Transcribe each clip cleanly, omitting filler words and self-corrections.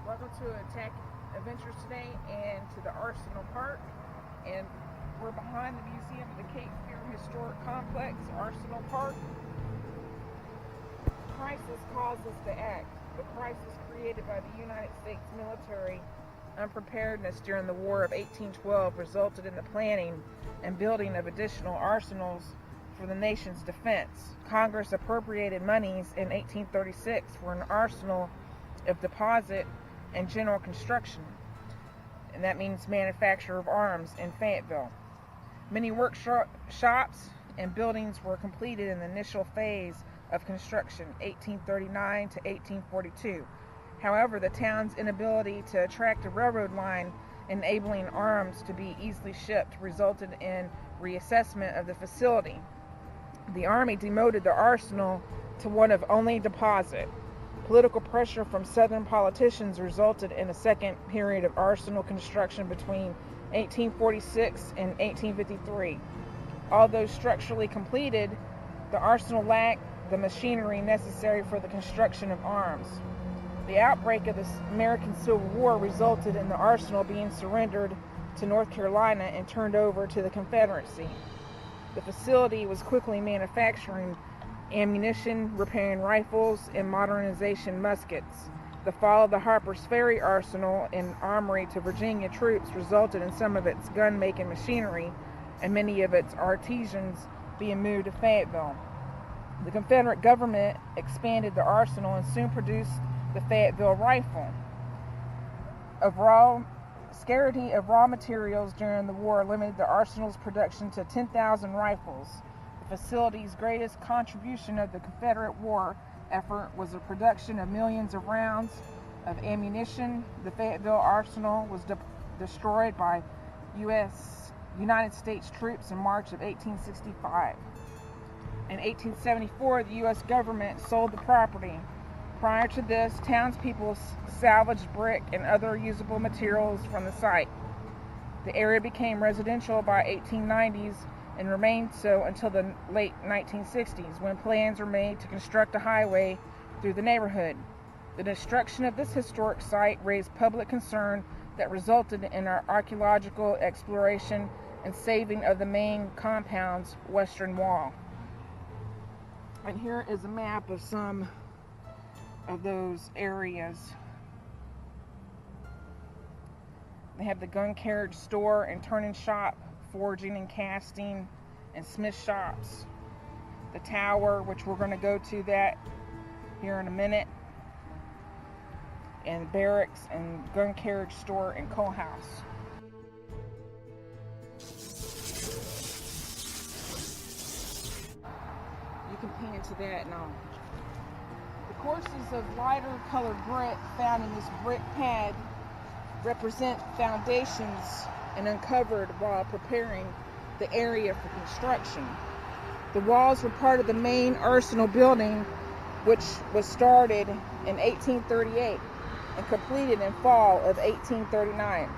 Welcome to Attack Adventures today and to the Arsenal Park. And we're behind the Museum of the Cape Fear Historic Complex, Arsenal Park. Crisis caused us to act. The crisis created by the United States military unpreparedness during the War of 1812 resulted in the planning and building of additional arsenals for the nation's defense. Congress appropriated monies in 1836 for an arsenal of deposit and general construction, and that means manufacture of arms in Fayetteville. Many workshops and buildings were completed in the initial phase of construction, 1839 to 1842. However, the town's inability to attract a railroad line enabling arms to be easily shipped resulted in reassessment of the facility. The Army demoted the arsenal to one of only deposit. Political pressure from Southern politicians resulted in a second period of arsenal construction between 1846 and 1853. Although structurally completed, the arsenal lacked the machinery necessary for the construction of arms. The outbreak of the American Civil War resulted in the arsenal being surrendered to North Carolina and turned over to the Confederacy. The facility was quickly manufacturing ammunition, repairing rifles, and modernization muskets. The fall of the Harper's Ferry Arsenal and Armory to Virginia troops resulted in some of its gun-making machinery and many of its artisans being moved to Fayetteville. The Confederate government expanded the arsenal and soon produced the Fayetteville rifle. Scarcity of raw materials during the war limited the arsenal's production to 10,000 rifles. The facility's greatest contribution of the Confederate war effort was the production of millions of rounds of ammunition. The Fayetteville arsenal was destroyed by United States troops in March of 1865. In 1874, the U.S. government sold the property. Prior to this, townspeople salvaged brick and other usable materials from the site. The area became residential by 1890s and remained so until the late 1960s, when plans were made to construct a highway through the neighborhood. The destruction of this historic site raised public concern that resulted in our archaeological exploration and saving of the main compound's western wall. And here is a map of some of those areas. They have the gun carriage store and turning shop, forging and casting, and smith shops. The tower, which we're going to go to that here in a minute, and barracks and gun carriage store and coal house. You can pan into that now. The courses of lighter colored brick found in this brick pad represent foundations and uncovered while preparing the area for construction. The walls were part of the main arsenal building, which was started in 1838 and completed in fall of 1839.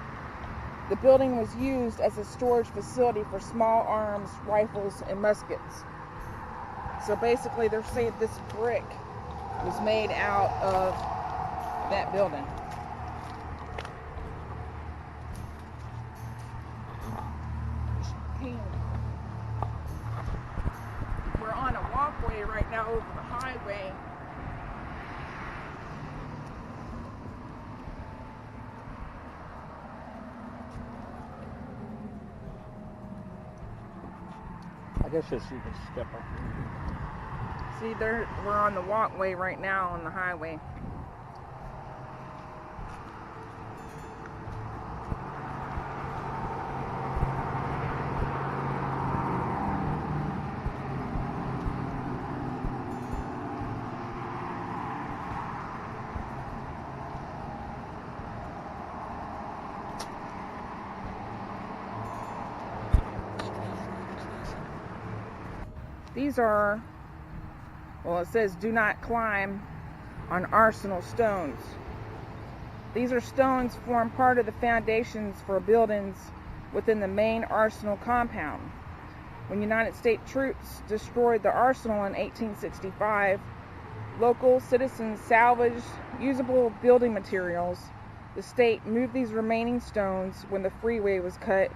The building was used as a storage facility for small arms, rifles, and muskets. So basically they're saying this brick was made out of that building. We're on a walkway right now over the highway. I guess you can step up. See, we're on the walkway right now on the highway. These are, well, it says do not climb on arsenal stones. These are stones form part of the foundations for buildings within the main arsenal compound. When United States troops destroyed the arsenal in 1865, local citizens salvaged usable building materials The state moved these remaining stones when the freeway was cut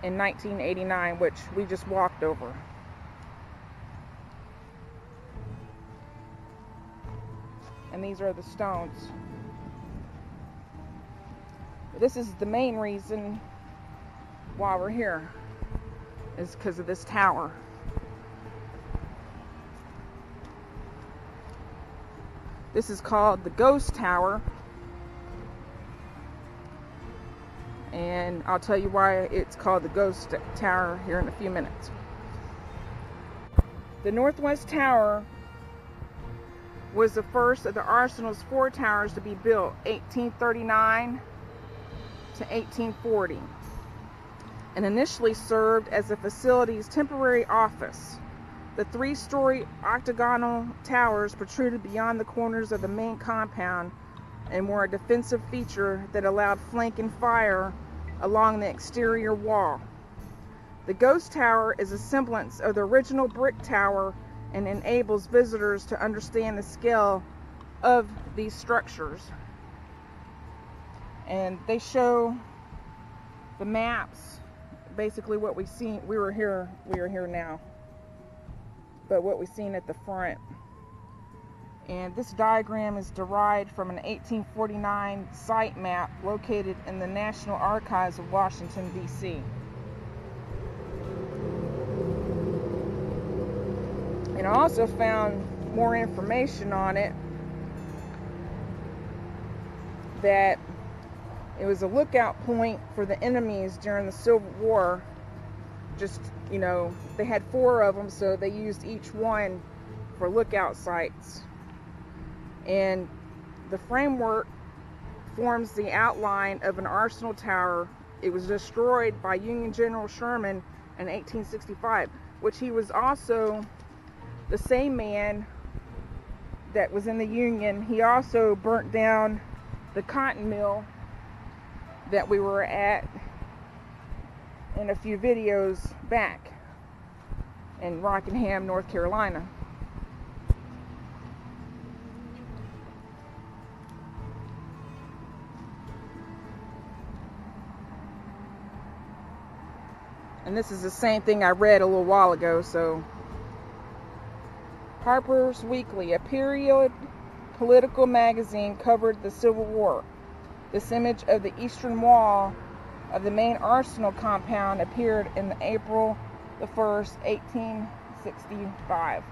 in 1989, which we just walked over. And these are the stones. This is the main reason why we're here, is because of this tower. This is called the Ghost Tower, and I'll tell you why it's called the Ghost Tower here in a few minutes. The Northwest Tower was the first of the Arsenal's 4 towers to be built, 1839 to 1840, and initially served as the facility's temporary office. The 3-story octagonal towers protruded beyond the corners of the main compound and were a defensive feature that allowed flanking fire along the exterior wall. The Ghost Tower is a semblance of the original brick tower and enables visitors to understand the scale of these structures. And they show the maps, basically what we seen. We are here now, but what we've seen at the front. And this diagram is derived from an 1849 site map located in the National Archives of Washington, D.C. And I also found more information on it, that it was a lookout point for the enemies during the Civil War. Just, you know, they had 4 of them, so they used each one for lookout sites. And the framework forms the outline of an Arsenal tower. It was destroyed by Union General Sherman in 1865, which he was also the same man that was in the Union. He also burnt down the cotton mill that we were at in a few videos back in Rockingham, North Carolina. And this is the same thing I read a little while ago. So, Harper's Weekly, a period political magazine, covered the Civil War. This image of the eastern wall of the main Arsenal compound appeared in the April the 1st, 1865.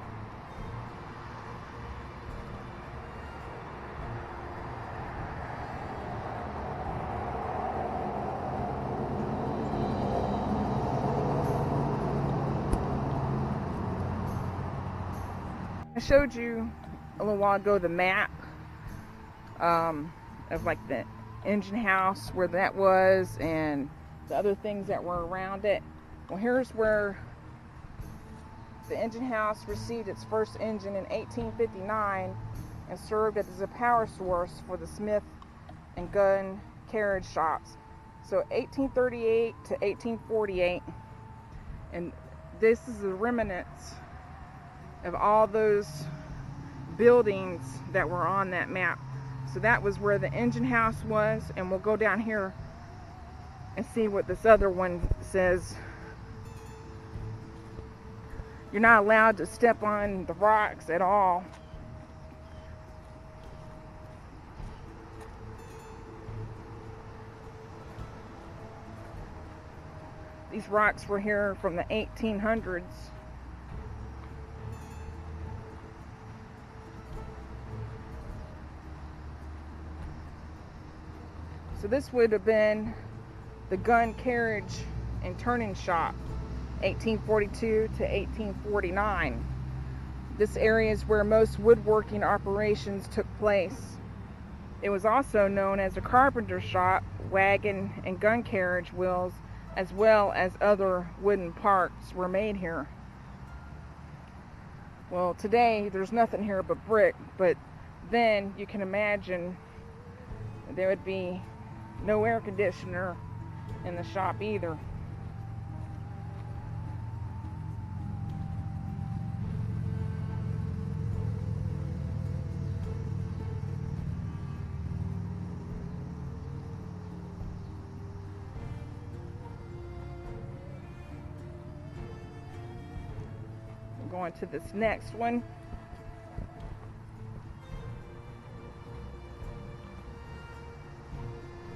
I showed you a little while ago the map of like the engine house, where that was, and the other things that were around it. Well, here's where the engine house received its first engine in 1859 and served as a power source for the Smith and gun carriage shops. So 1838 to 1848, and this is the remnants of all those buildings that were on that map. So that was where the engine house was, and we'll go down here and see what this other one says. You're not allowed to step on the rocks at all. These rocks were here from the 1800s. So this would have been the gun carriage and turning shop, 1842 to 1849. This area is where most woodworking operations took place. It was also known as a carpenter shop. Wagon and gun carriage wheels, as well as other wooden parts, were made here. Well, today there's nothing here but brick, but then you can imagine there would be no air conditioner in the shop either. on to this next one.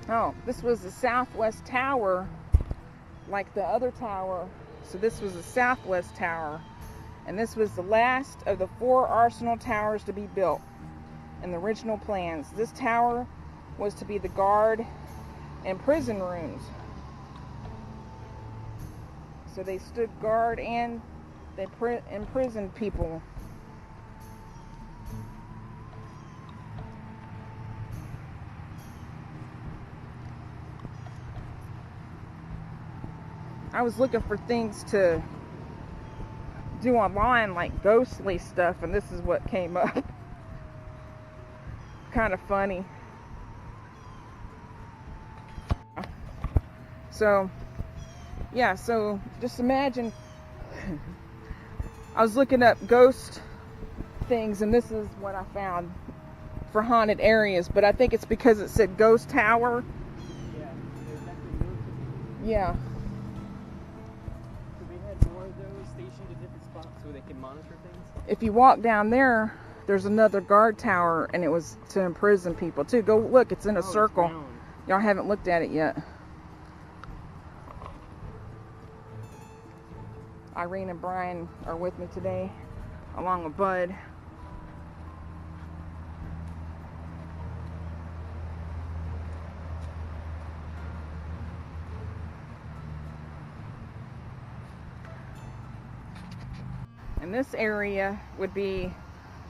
Oh, this was the Southwest Tower, like the other tower. So this was the Southwest Tower, and this was the last of the 4 Arsenal towers to be built in the original plans. This tower was to be the guard and prison rooms. So they stood guard and they imprisoned people. I was looking for things to do online, like ghostly stuff, and this is what came up. Kind of funny. So, yeah, so just imagine, I was looking up ghost things, and this is what I found for haunted areas, but I think it's because it said Ghost Tower. Yeah, there's actually those. Yeah. So they had more of those stationed at different spots so they can monitor things. If you walk down there, there's another guard tower, and it was to imprison people too. Go look, it's in a circle. Y'all haven't looked at it yet. Irene and Brian are with me today, along with Bud. And this area would be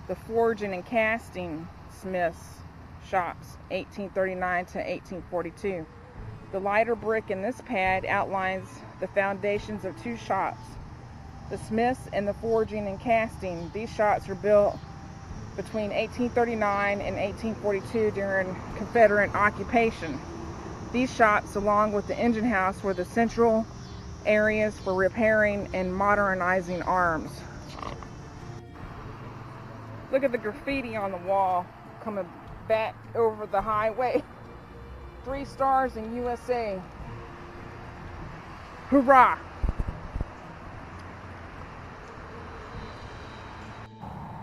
the forging and casting smiths shops, 1839 to 1842. The lighter brick in this pad outlines the foundations of 2 shops, the smiths and the forging and casting. These shops were built between 1839 and 1842 during Confederate occupation. These shops, along with the engine house, were the central areas for repairing and modernizing arms. Look at the graffiti on the wall coming back over the highway. 3 stars in USA. Hoorah!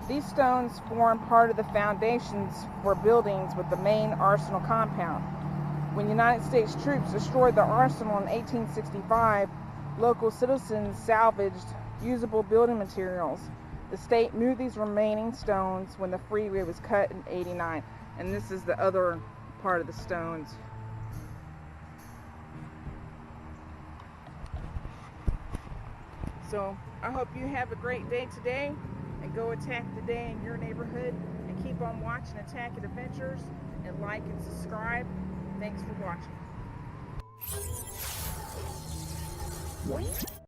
These stones form part of the foundations for buildings with the main arsenal compound. When United States troops destroyed the arsenal in 1865, local citizens salvaged usable building materials. The state moved these remaining stones when the freeway was cut in '89. And this is the other part of the stones. So I hope you have a great day today, and go attack the day in your neighborhood, and keep on watching Attack It Adventures, and like and subscribe. Thanks for watching.